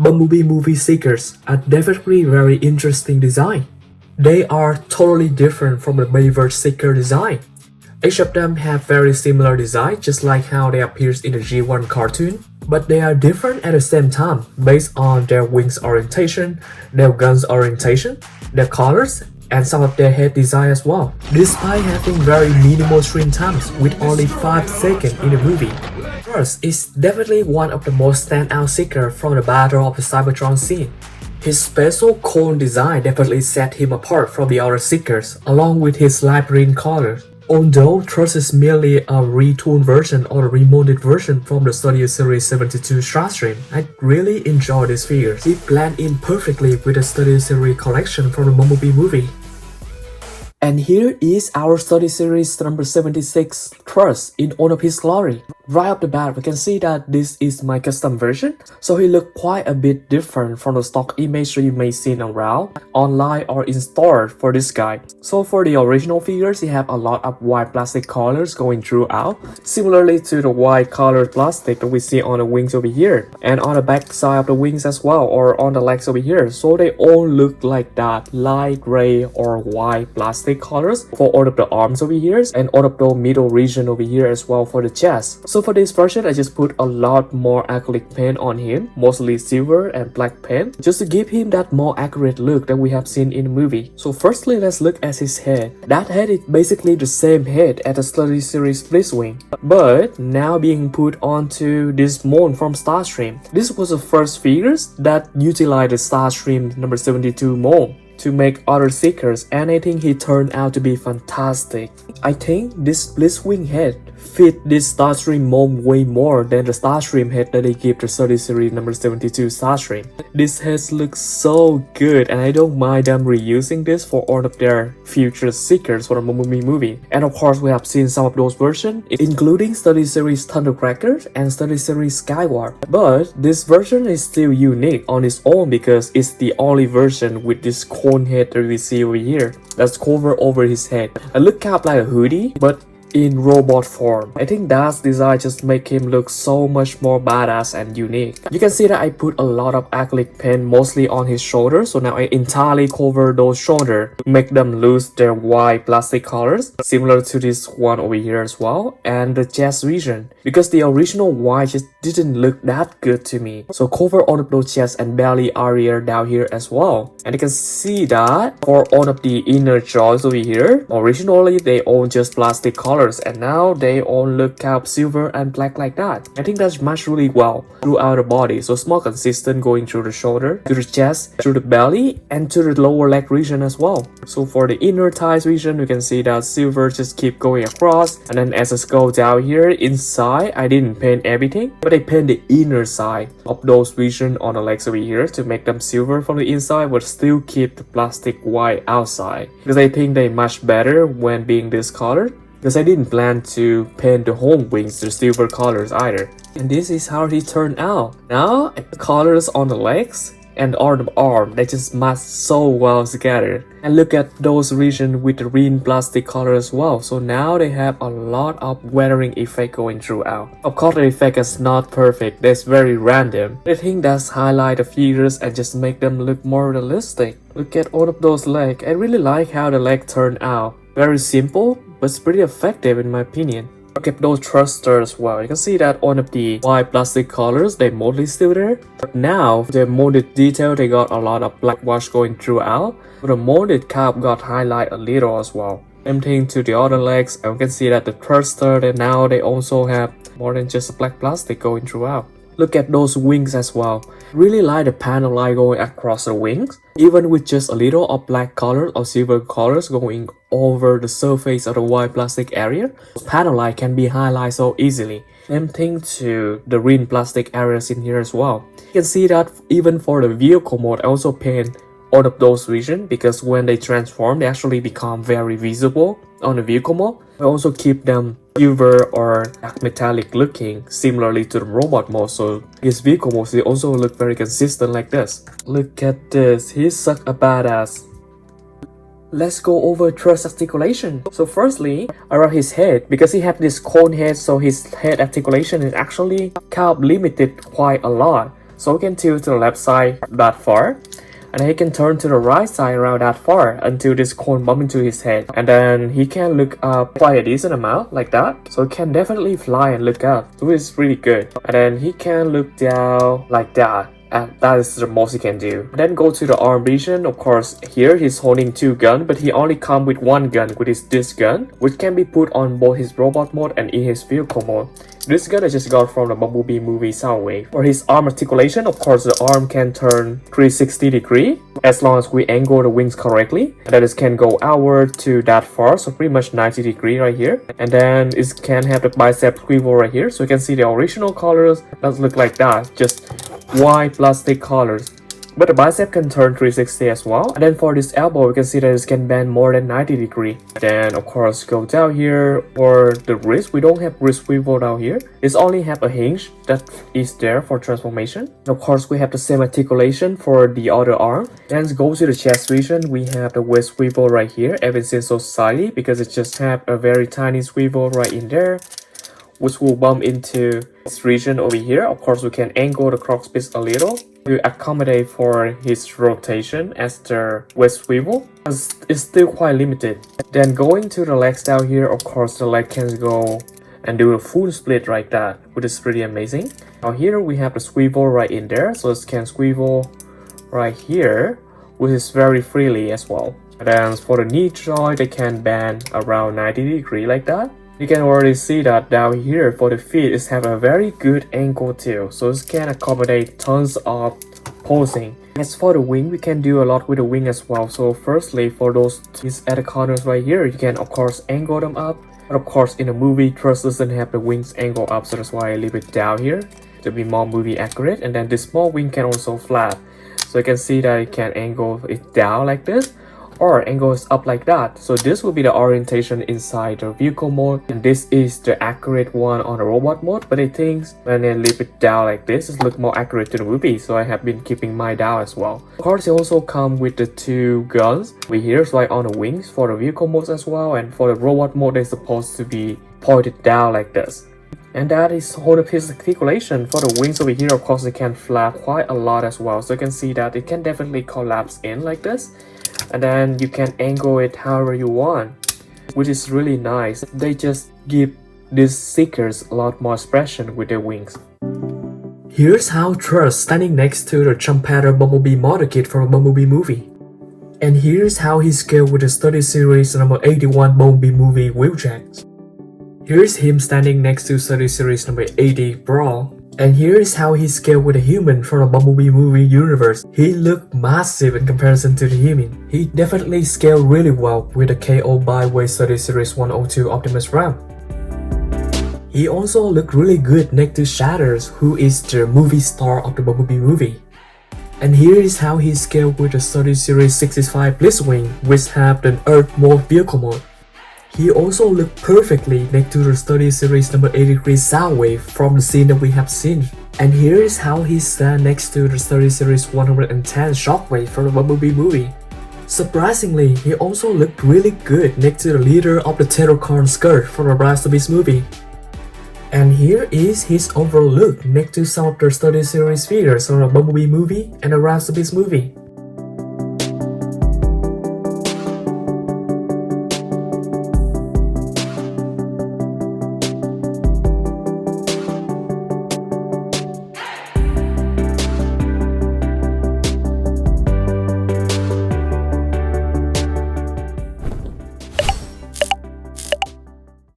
Bumblebee movie seekers are definitely very interesting design. They are totally different from the Mayverse seeker design. Each of them have very similar design, just like how they appears in the G1 cartoon, but they are different at the same time based on their wings orientation, their guns orientation, their colors, and some of their head design as well, despite having very minimal screen times with only 5 seconds in the movie. First is definitely one of the most standout seeker from the Battle of the Cybertron scene. His special cone design definitely set him apart from the other seekers, along with his light green color. Although Trust is merely a retooled version or a remolded version from the Studio Series 72 Starscream, I really enjoy these figures. They blend in perfectly with the Studio Series collection from the Bumblebee movie. And here is our Study Series number 76 Trust in all of his glory. Right off the bat, we can see that this is my custom version, so he looked quite a bit different from the stock image that you may see around, online or in store for this guy. So for the original figures, he have a lot of white plastic colors going throughout, similarly to the white colored plastic that we see on the wings over here, and on the back side of the wings as well, or on the legs over here. So they all look like that light gray or white plastic colors for all of the arms over here, and all of the middle region over here as well for the chest. So for this version, I just put a lot more acrylic paint on him, mostly silver and black paint, just to give him that more accurate look that we have seen in the movie. So firstly, let's look at his head. That head is basically the same head as the Study Series Blitzwing, but now being put onto this mold from Starscream. This was the first figures that utilized the Starscream number 72 mold to make other seekers, and I think he turned out to be fantastic. I think this Blitzwing head fit this Starscream mold way more than the Starscream head that they give the Study Series number 72 Starscream. This head looks so good, and I don't mind them reusing this for all of their future seekers for the Bumblebee movie. And of course, we have seen some of those versions, including Study Series Thundercracker and Study Series Skyward. But this version is still unique on its own because it's the only version with this cone head that we see over here that's covered over his head. It looks kind of like a hoodie, but in robot form. I think that design just make him look so much more badass and unique. You can see that I put a lot of acrylic paint mostly on his shoulders, so now I entirely cover those shoulders to make them lose their white plastic colors, similar to this one over here as well, and the chest region, because the original white just didn't look that good to me. So cover all of those chest and belly area down here as well. And you can see that for all of the inner jaws over here, originally they all just plastic colors, and now they all look kind of silver and black like that. I think that's matched really well throughout the body, so it's more consistent going through the shoulder, to the chest, through the belly, and to the lower leg region as well. So for the inner thighs region, you can see that silver just keep going across, and then as I go down here inside, I didn't paint everything, but I paint the inner side of those region on the legs over here to make them silver from the inside, but still keep the plastic white outside, because I think they match better when being this color, because I didn't plan to paint the whole wings to silver colors either. And this is how he turned out. Now, the colors on the legs and on the arm, they just match so well together. And look at those regions with the green plastic color as well. So now they have a lot of weathering effect going throughout. Of course, the effect is not perfect, that's very random. I think that's highlight the figures and just make them look more realistic. Look at all of those legs. I really like how the leg turned out. Very simple, but it's pretty effective in my opinion. Look at those thrusters as well. You can see that one of the white plastic colors, they mostly still there. But now, the molded detail, they got a lot of black wash going throughout. But the molded cap got highlight a little as well. Same thing to the other legs, and you can see that the thruster, and now they also have more than just a black plastic going throughout. Look at those wings as well. Really like the panel line going across the wings, even with just a little of black colors or silver colors going over the surface of the white plastic area. The panel line can be highlighted so easily. Same thing to the green plastic areas in here as well. You can see that even for the vehicle mode, I also paint all of those regions, because when they transform, they actually become very visible on the vehicle mode. I also keep them silver or dark metallic looking, similarly to the robot mode, so his vehicle mode will also look very consistent like this. Look at this, he's such a badass. Let's go over Trust articulation. So firstly, around his head, because he had this cone head, so his head articulation is actually kind of limited quite a lot. So he can tilt to the left side that far. And he can turn to the right side around that far until this cone bump into his head. And then he can look up quite a decent amount like that. So he can definitely fly and look up, which is really good. And then he can look down like that. And that is the most he can do. Then go to the arm region. Of course, here he's holding 2 guns, but he only comes with 1 gun, which is this gun, which can be put on both his robot mode and in his vehicle mode. This gun I just got from the Bumblebee movie Soundwave. For his arm articulation, of course, the arm can turn 360 degree as long as we angle the wings correctly. And then it can go outward to that far, so pretty much 90 degree right here. And then it can have the bicep swivel right here, so you can see the original colors does look like that, just white plastic colors. But the bicep can turn 360 as well. And then for this elbow, you can see that it can bend more than 90 degree. Then of course go down here for the wrist. We don't have wrist swivel down here. It's only have a hinge that is there for transformation. Of course we have the same articulation for the other arm. Then go to the chest region. We have the waist swivel right here, ever since so slightly because it just have a very tiny swivel right in there, which will bump into this region over here. Of course, we can angle the cockpit a little to accommodate for his rotation as the waist swivel. It's still quite limited. Then going to the legs down here, of course, the leg can go and do a full split like that, which is pretty amazing. Now here we have the swivel right in there, so it can swivel right here, which is very freely as well. And then for the knee joint, they can bend around 90 degree like that. You can already see that down here for the feet it have a very good angle too, so it can accommodate tons of posing. As for the wing, we can do a lot with the wing as well. So firstly, for those teeth at the corners right here, you can of course angle them up. But of course in the movie, Trust doesn't have the wings angle up, so that's why I leave it down here to be more movie accurate. And then this small wing can also flap, so you can see that it can angle it down like this, or angles up like that. So this will be the orientation inside the vehicle mode, and this is the accurate one on the robot mode. But I think when I leave it down like this, it looks more accurate to the movie, so I have been keeping mine down as well. Of course, it also comes with the 2 guns we here, right on the wings for the vehicle mode as well, and for the robot mode they're supposed to be pointed down like this. And that is whole of his articulation. For the wings over here, of course, it can flap quite a lot as well, so you can see that it can definitely collapse in like this. And then you can angle it however you want, which is really nice. They just give these seekers a lot more expression with their wings. Here's how Trust standing next to the jump pattern Bumblebee model kit from a Bumblebee movie. And here's how he scaled with the study series number 81 Bumblebee movie wheeljack. Here's him standing next to study series number 80 Brawl. And here is how he scaled with a human from the Bumblebee movie universe. He looked massive in comparison to the human. He definitely scaled really well with the KO Byway Study Series 102 Optimus Prime. He also looked really good next to Shatters, who is the movie star of the Bumblebee movie. And here is how he scaled with the Study Series 65 Blitzwing, which have the Earth mode vehicle mode. He also looked perfectly next to the study series number 83 Soundwave from the scene that we have seen. And here is how he stands next to the study series 110 Shockwave from the Bumblebee movie. Surprisingly, he also looked really good next to the leader of the Terrorcorn skirt from the Rise of Beast movie. And here is his overall look next to some of the study series figures from the Bumblebee movie and the Rise of Beast movie.